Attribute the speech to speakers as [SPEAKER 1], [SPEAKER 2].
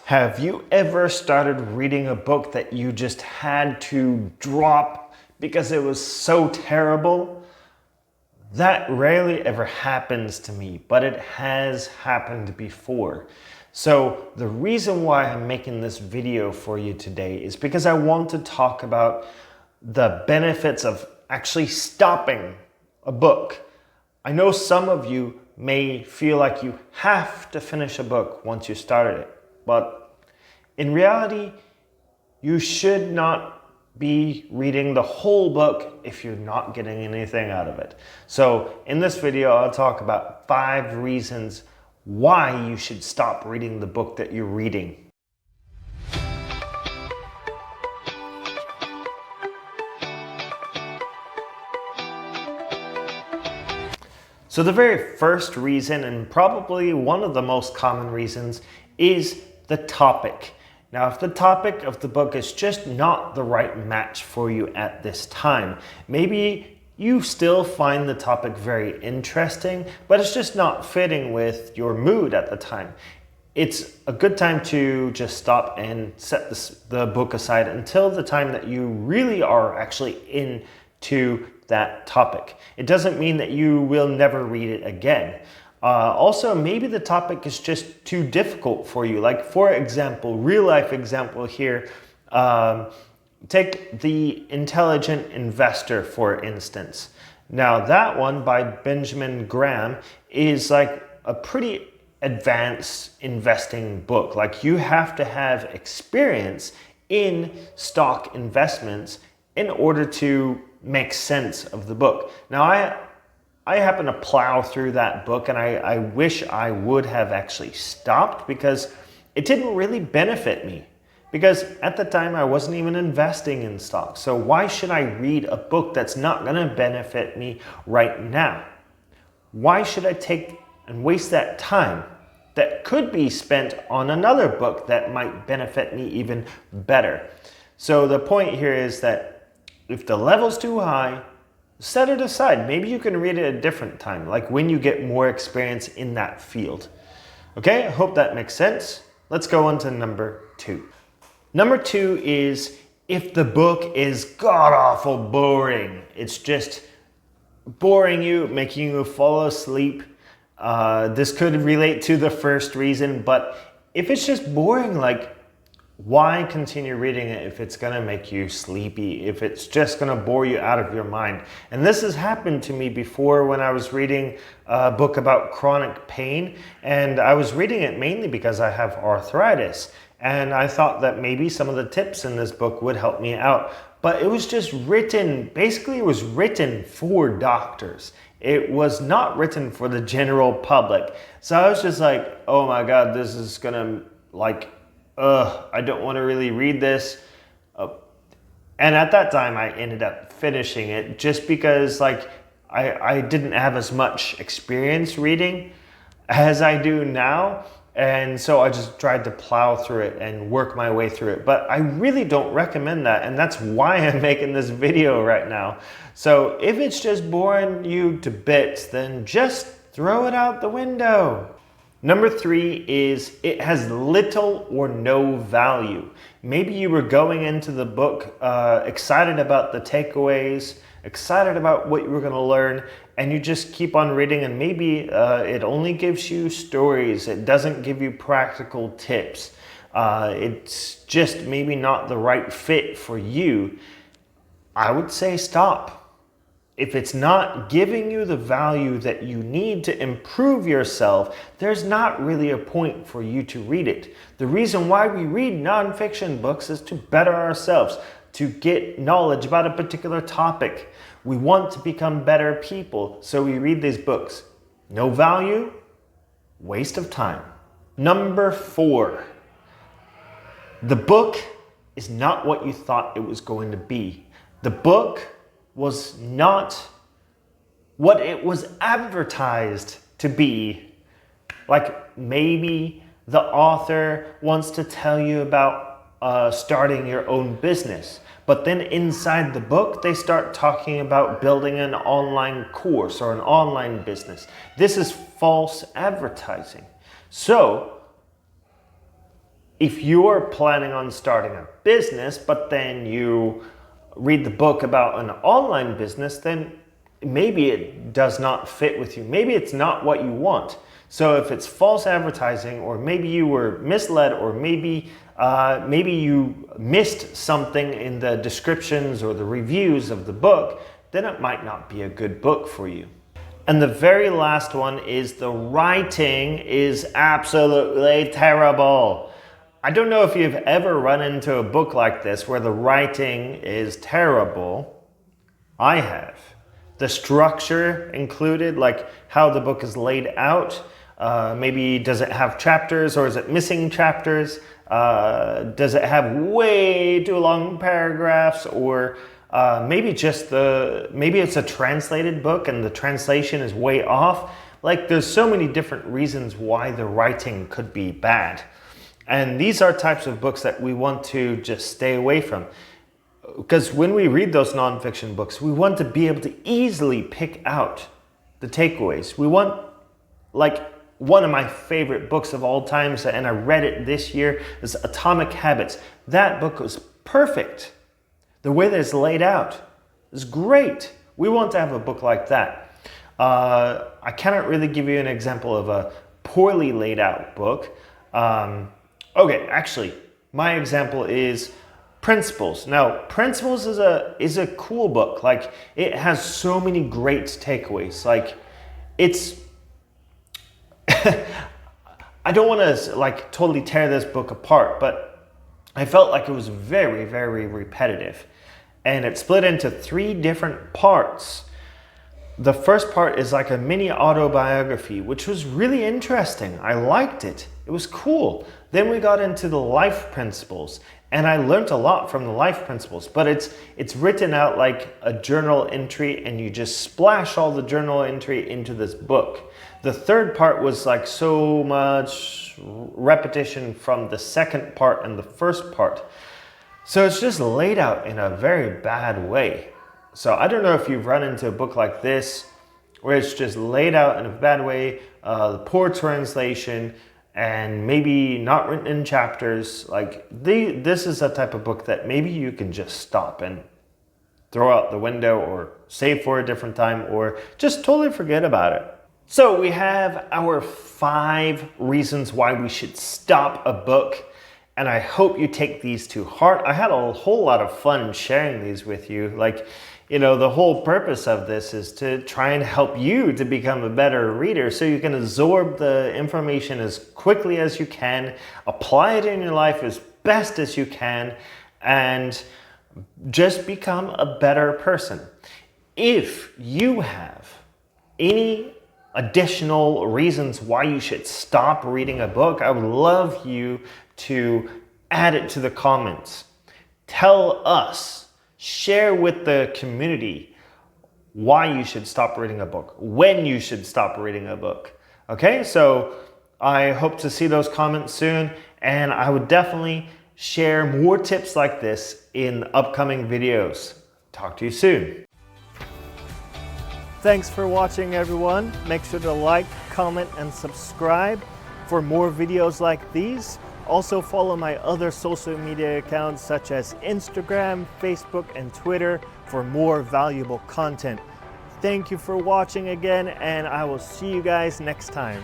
[SPEAKER 1] Have you ever started reading a book that you just had to drop because it was so terrible? That rarely ever happens to me, but it has happened before. So the reason why I'm making this video for you today is because I want to talk about the benefits of actually stopping a book. I know some of you may feel like you have to finish a book once you started it, but in reality, you should not be reading the whole book if you're not getting anything out of it. So in this video, I'll talk about 5 reasons why you should stop reading the book that you're reading. So the very first reason, and probably one of the most common reasons, is the topic. Now, if the topic of the book is just not the right match for you at this time, maybe you still find the topic very interesting, but it's just not fitting with your mood at the time. It's a good time to just stop and set the book aside until the time that you really are actually into that topic. It doesn't mean that you will never read it again. Also, maybe the topic is just too difficult for you. Like, for example, real life example here, take The Intelligent Investor, for instance. Now, that one by Benjamin Graham is like a pretty advanced investing book. Like, you have to have experience in stock investments in order to make sense of the book. Now, I happen to plow through that book, and I wish I would have actually stopped because it didn't really benefit me. Because at the time I wasn't even investing in stocks. So why should I read a book that's not going to benefit me right now? Why should I take and waste that time that could be spent on another book that might benefit me even better? So the point here is that if the level's too high, set it aside. Maybe you can read it at a different time, like when you get more experience in that field. Okay, I hope that makes sense. Let's go on to number 2. Number 2 is if the book is god-awful boring. It's just boring you, making you fall asleep. This could relate to the first reason, but if it's just boring, like, why continue reading it if it's going to make you sleepy, if it's just going to bore you out of your mind? And this has happened to me before when I was reading a book about chronic pain, and I was reading it mainly because I have arthritis, and I thought that maybe some of the tips in this book would help me out. But it was just written, basically it was written for doctors. It was not written for the general public. So I was just like, oh my God, this is going to I don't want to really read this. And at that time, I ended up finishing it just because I didn't have as much experience reading as I do now. And so I just tried to plow through it and work my way through it. But I really don't recommend that. And that's why I'm making this video right now. So if it's just boring you to bits, then just throw it out the window. Number 3 is it has little or no value. Maybe you were going into the book excited about the takeaways, excited about what you were going to learn, and you just keep on reading, and maybe it only gives you stories. It doesn't give you practical tips. It's just maybe not the right fit for you. I would say stop. If it's not giving you the value that you need to improve yourself, there's not really a point for you to read it. The reason why we read nonfiction books is to better ourselves, to get knowledge about a particular topic. We want to become better people, so we read these books. No value, waste of time. Number 4, the book is not what you thought it was going to be. The book was not what it was advertised to be. Like, maybe the author wants to tell you about starting your own business, but then inside the book they start talking about building an online course or an online business. This is false advertising. So if you're planning on starting a business, but then you read the book about an online business, then maybe it does not fit with you. Maybe it's not what you want. So if it's false advertising, or maybe you were misled, or maybe you missed something in the descriptions or the reviews of the book, then it might not be a good book for you. And the very last one is the writing is absolutely terrible. I don't know if you've ever run into a book like this where the writing is terrible. I have. The structure included, like how the book is laid out. Maybe does it have chapters, or is it missing chapters? Does it have way too long paragraphs, or maybe it's a translated book and the translation is way off? Like, there's so many different reasons why the writing could be bad. And these are types of books that we want to just stay away from. Because when we read those nonfiction books, we want to be able to easily pick out the takeaways. We want, like, one of my favorite books of all time, and I read it this year, is Atomic Habits. That book was perfect. The way that it's laid out is great. We want to have a book like that. I cannot really give you an example of a poorly laid out book. Okay, actually, my example is Principles. Now, Principles is a cool book. Like, it has so many great takeaways. Like, it's I don't want to like totally tear this book apart, but I felt like it was very, very repetitive. And it's split into 3 different parts. The first part is like a mini autobiography, which was really interesting. I liked it. It was cool. Then we got into the life principles, and I learned a lot from the life principles, but it's written out like a journal entry, and you just splash all the journal entry into this book. The third part was like so much repetition from the second part and the first part. So it's just laid out in a very bad way. So I don't know if you've run into a book like this, where it's just laid out in a bad way, the poor translation, and maybe not written in chapters. Like, this is a type of book that maybe you can just stop and throw out the window, or save for a different time, or just totally forget about it. So we have our 5 reasons why we should stop a book, and I hope you take these to heart. I had a whole lot of fun sharing these with you. Like, you know, the whole purpose of this is to try and help you to become a better reader, so you can absorb the information as quickly as you can, apply it in your life as best as you can, and just become a better person. If you have any additional reasons why you should stop reading a book, I would love you to add it to the comments. Tell us, share with the community why you should stop reading a book, when you should stop reading a book. Okay, so I hope to see those comments soon, and I would definitely share more tips like this in upcoming videos. Talk to you soon. Thanks for watching, everyone. Make sure to like, comment, and subscribe for more videos like these. Also follow my other social media accounts such as Instagram, Facebook, and Twitter for more valuable content. Thank you for watching again, and I will see you guys next time.